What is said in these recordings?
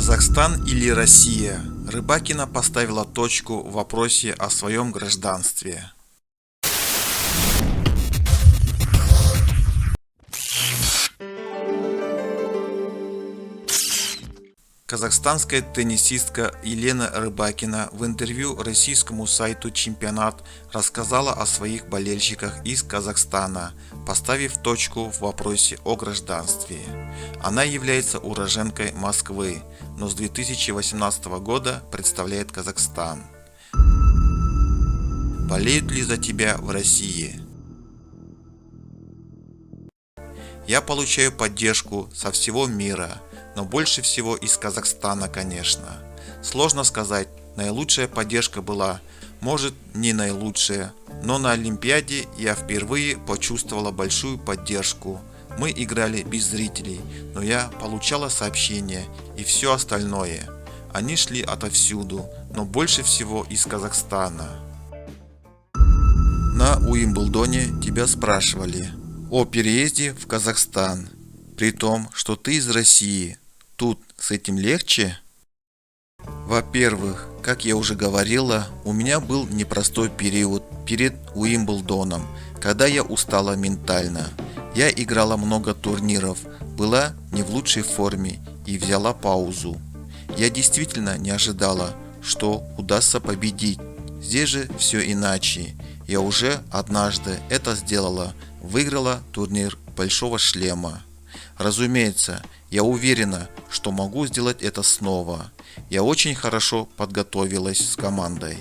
Казахстан или Россия? Рыбакина поставила точку в вопросе о своем гражданстве. Казахстанская теннисистка Елена Рыбакина в интервью российскому сайту «Чемпионат» рассказала о своих болельщиках из Казахстана, поставив точку в вопросе о гражданстве. Она является уроженкой Москвы, но с 2018 года представляет Казахстан. Болеют ли за тебя в России? Я получаю поддержку со всего мира, но больше всего из Казахстана, конечно. Сложно сказать, наилучшая поддержка была, может не наилучшая, но на Олимпиаде я впервые почувствовала большую поддержку. Мы играли без зрителей, но я получала сообщения и все остальное. Они шли отовсюду, но больше всего из Казахстана. На Уимблдоне тебя спрашивали о переезде в Казахстан, при том, что ты из России. Тут с этим легче? Во-первых, как я уже говорила, у меня был непростой период перед Уимблдоном, когда я устала ментально. Я играла много турниров, была не в лучшей форме и взяла паузу. Я действительно не ожидала, что удастся победить. Здесь же все иначе. Я уже однажды это сделала, выиграла турнир Большого шлема. Разумеется, я уверена, что могу сделать это снова. Я очень хорошо подготовилась с командой.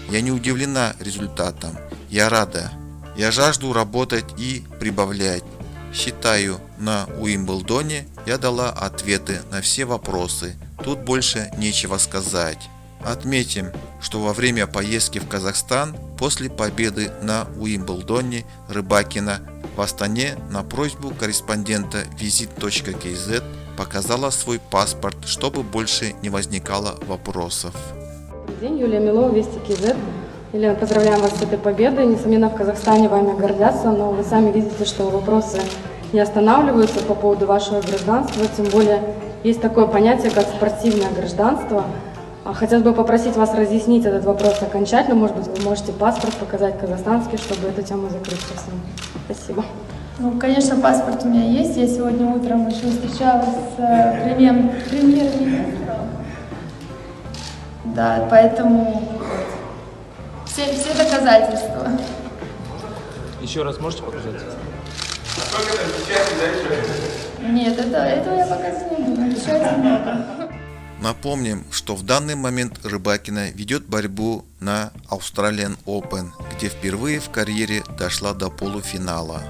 Я не удивлена результатом. Я рада. Я жажду работать и прибавлять. Считаю, на Уимблдоне я дала ответы на все вопросы. Тут больше нечего сказать. Отметим, что во время поездки в Казахстан после победы на Уимблдоне Рыбакина в Астане на просьбу корреспондента visit.kz показала свой паспорт, чтобы больше не возникало вопросов. Добрый день, Юлия Милова, Вести КЗ. Елена, поздравляем вас с этой победой. Несомненно, в Казахстане вами гордятся, но вы сами видите, что вопросы не останавливаются по поводу вашего гражданства. Тем более есть такое понятие, как спортивное гражданство. Хотелось бы попросить вас разъяснить этот вопрос окончательно. Может быть, вы можете паспорт показать казахстанский, чтобы эту тему закрыть совсем. Спасибо. Ну, конечно, паспорт у меня есть. Я сегодня утром еще встречалась с премьер-министром. Да, поэтому все доказательства. Еще раз можете показать? Нет, этого я показывать не буду. Печати много. Напомним, что в данный момент Рыбакина ведет борьбу на Australian Open, где впервые в карьере дошла до полуфинала.